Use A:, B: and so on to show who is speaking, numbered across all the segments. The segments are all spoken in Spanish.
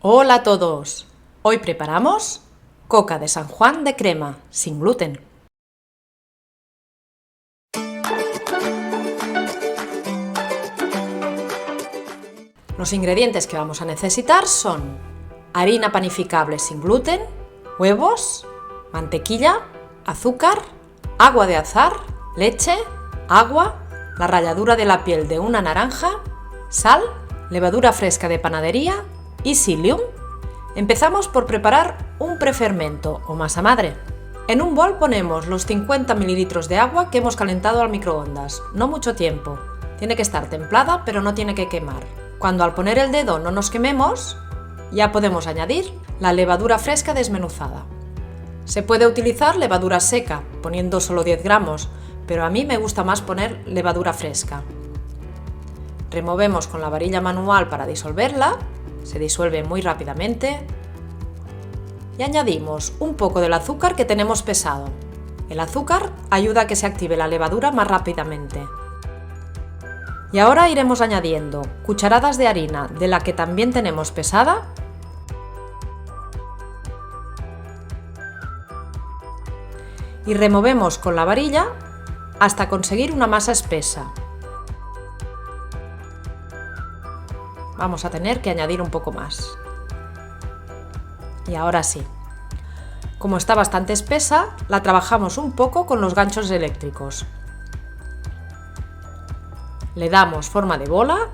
A: Hola a todos, hoy preparamos coca de San Juan de crema, sin gluten. Los ingredientes que vamos a necesitar son harina panificable sin gluten, huevos, mantequilla, azúcar, agua de azahar, leche, agua, la ralladura de la piel de una naranja, sal, levadura fresca de panadería y psyllium. Empezamos por preparar un prefermento o masa madre. En un bol ponemos los 50 ml de agua que hemos calentado al microondas, no mucho tiempo. Tiene que estar templada, pero no tiene que quemar. Cuando al poner el dedo no nos quememos, ya podemos añadir la levadura fresca desmenuzada. Se puede utilizar levadura seca, poniendo solo 10 gramos, pero a mí me gusta más poner levadura fresca. Removemos con la varilla manual para disolverla, se disuelve muy rápidamente. Y añadimos un poco del azúcar que tenemos pesado. El azúcar ayuda a que se active la levadura más rápidamente. Y ahora iremos añadiendo cucharadas de harina de la que también tenemos pesada y removemos con la varilla hasta conseguir una masa espesa. Vamos a tener que añadir un poco más. Y ahora sí. Como está bastante espesa, la trabajamos un poco con los ganchos eléctricos. Le damos forma de bola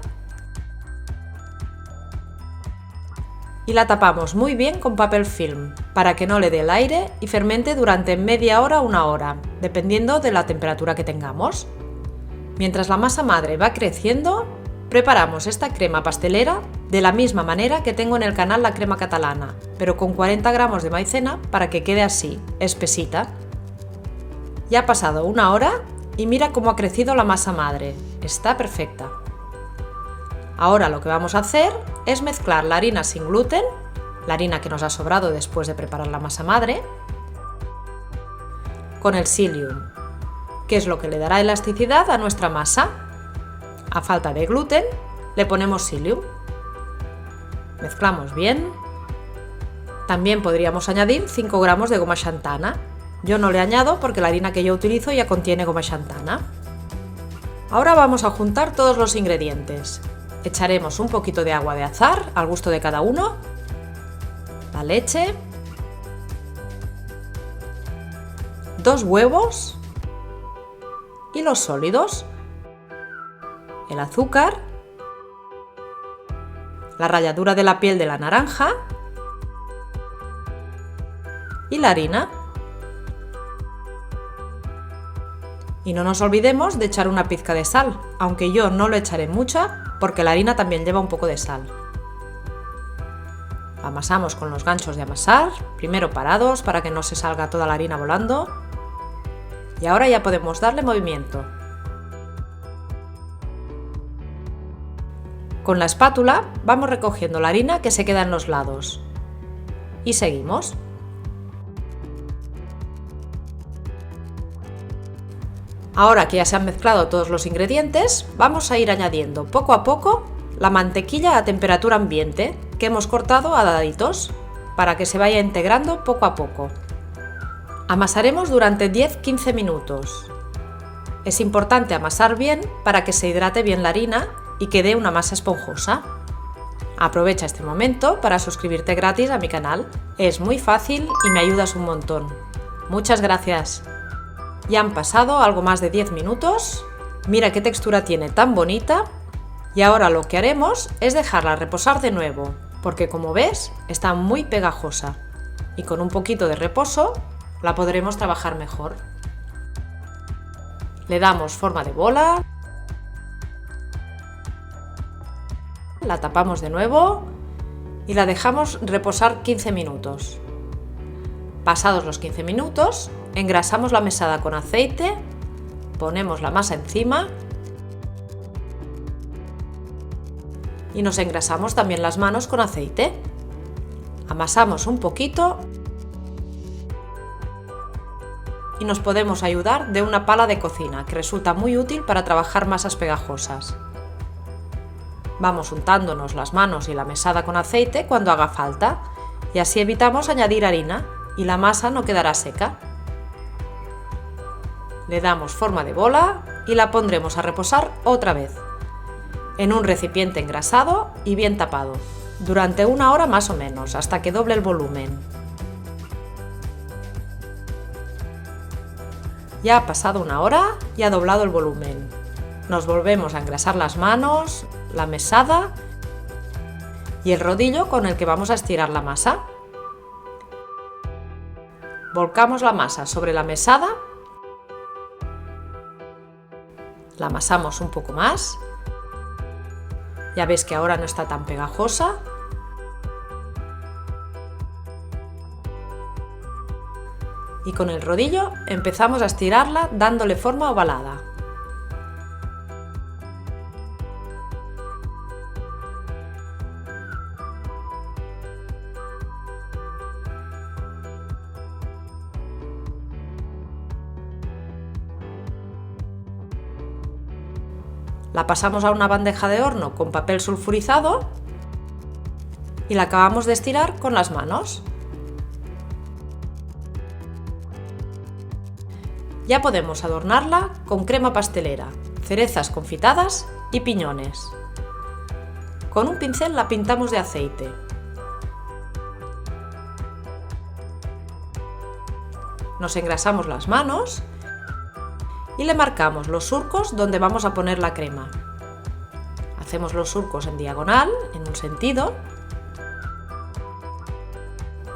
A: y la tapamos muy bien con papel film para que no le dé el aire y fermente durante media hora o una hora, dependiendo de la temperatura que tengamos. Mientras la masa madre va creciendo, preparamos esta crema pastelera de la misma manera que tengo en el canal la crema catalana, pero con 40 gramos de maicena para que quede así, espesita. Ya ha pasado una hora y mira cómo ha crecido la masa madre, está perfecta. Ahora lo que vamos a hacer es mezclar la harina sin gluten, la harina que nos ha sobrado después de preparar la masa madre, con el psyllium, que es lo que le dará elasticidad a nuestra masa. A falta de gluten, le ponemos psyllium. Mezclamos bien. También podríamos añadir 5 gramos de goma xantana. Yo no le añado porque la harina que yo utilizo ya contiene goma xantana. Ahora vamos a juntar todos los ingredientes. Echaremos un poquito de agua de azahar al gusto de cada uno, la leche, 2 huevos y los sólidos, el azúcar, la ralladura de la piel de la naranja y la harina. Y no nos olvidemos de echar una pizca de sal, aunque yo no lo echaré mucha porque la harina también lleva un poco de sal. Amasamos con los ganchos de amasar, primero parados para que no se salga toda la harina volando. Y ahora ya podemos darle movimiento. Con la espátula vamos recogiendo la harina que se queda en los lados. Y seguimos. Ahora que ya se han mezclado todos los ingredientes, vamos a ir añadiendo poco a poco la mantequilla a temperatura ambiente que hemos cortado a daditos para que se vaya integrando poco a poco. Amasaremos durante 10-15 minutos. Es importante amasar bien para que se hidrate bien la harina y quede una masa esponjosa. Aprovecha este momento para suscribirte gratis a mi canal. Es muy fácil y me ayudas un montón. Muchas gracias. Ya han pasado algo más de 10 minutos. Mira qué textura tiene tan bonita. Y ahora lo que haremos es dejarla reposar de nuevo, porque como ves está muy pegajosa. Y con un poquito de reposo la podremos trabajar mejor. Le damos forma de bola. La tapamos de nuevo y la dejamos reposar 15 minutos. Pasados los 15 minutos, engrasamos la mesada con aceite, ponemos la masa encima y nos engrasamos también las manos con aceite. Amasamos un poquito y nos podemos ayudar de una pala de cocina que resulta muy útil para trabajar masas pegajosas. Vamos untándonos las manos y la mesada con aceite cuando haga falta y así evitamos añadir harina y la masa no quedará seca. Le damos forma de bola y la pondremos a reposar otra vez en un recipiente engrasado y bien tapado, durante 1 hora más o menos, hasta que doble el volumen. Ya ha pasado 1 hora y ha doblado el volumen. Nos volvemos a engrasar las manos, la mesada y el rodillo con el que vamos a estirar la masa. Volcamos la masa sobre la mesada, la amasamos un poco más. Ya ves que ahora no está tan pegajosa. Y con el rodillo empezamos a estirarla dándole forma ovalada. La pasamos a una bandeja de horno con papel sulfurizado y la acabamos de estirar con las manos. Ya podemos adornarla con crema pastelera, cerezas confitadas y piñones. Con un pincel la pintamos de aceite. Nos engrasamos las manos y le marcamos los surcos donde vamos a poner la crema. Hacemos los surcos en diagonal, en un sentido,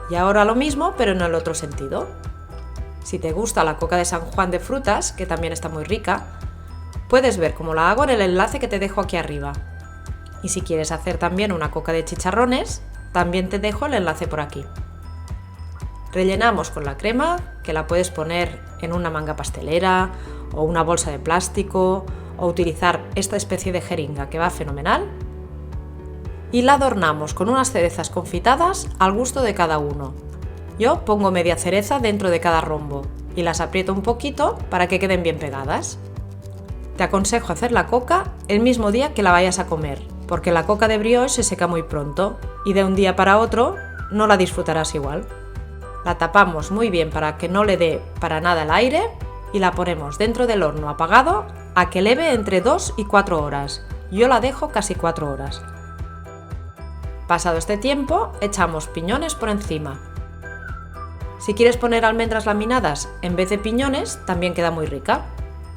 A: y ahora lo mismo pero en el otro sentido. Si te gusta la coca de San Juan de frutas, que también está muy rica, puedes ver cómo la hago en el enlace que te dejo aquí arriba. Y si quieres hacer también una coca de chicharrones, también te dejo el enlace por aquí. Rellenamos con la crema, que la puedes poner en una manga pastelera o una bolsa de plástico o utilizar esta especie de jeringa que va fenomenal. Y la adornamos con unas cerezas confitadas al gusto de cada uno. Yo pongo media cereza dentro de cada rombo y las aprieto un poquito para que queden bien pegadas. Te aconsejo hacer la coca el mismo día que la vayas a comer, porque la coca de brioche se seca muy pronto y de un día para otro no la disfrutarás igual. La tapamos muy bien para que no le dé para nada el aire y la ponemos dentro del horno apagado a que leve entre 2 y 4 horas. Yo la dejo casi 4 horas. Pasado este tiempo, echamos piñones por encima. Si quieres poner almendras laminadas en vez de piñones, también queda muy rica.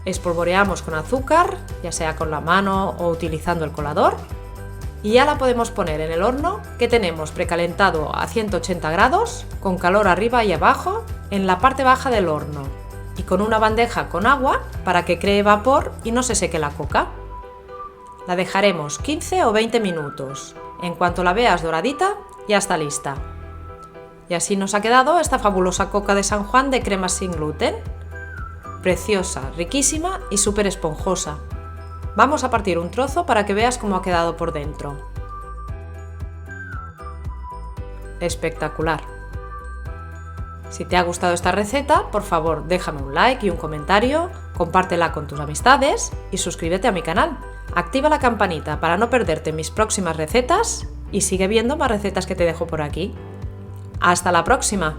A: Espolvoreamos con azúcar, ya sea con la mano o utilizando el colador, y ya la podemos poner en el horno que tenemos precalentado a 180 grados, con calor arriba y abajo, en la parte baja del horno, y con una bandeja con agua para que cree vapor y no se seque la coca. La dejaremos 15 o 20 minutos. En cuanto la veas doradita, ya está lista. Y así nos ha quedado esta fabulosa coca de San Juan de crema sin gluten. Preciosa, riquísima y súper esponjosa. Vamos a partir un trozo para que veas cómo ha quedado por dentro. Espectacular. Si te ha gustado esta receta, por favor déjame un like y un comentario, compártela con tus amistades y suscríbete a mi canal. Activa la campanita para no perderte mis próximas recetas y sigue viendo más recetas que te dejo por aquí. ¡Hasta la próxima!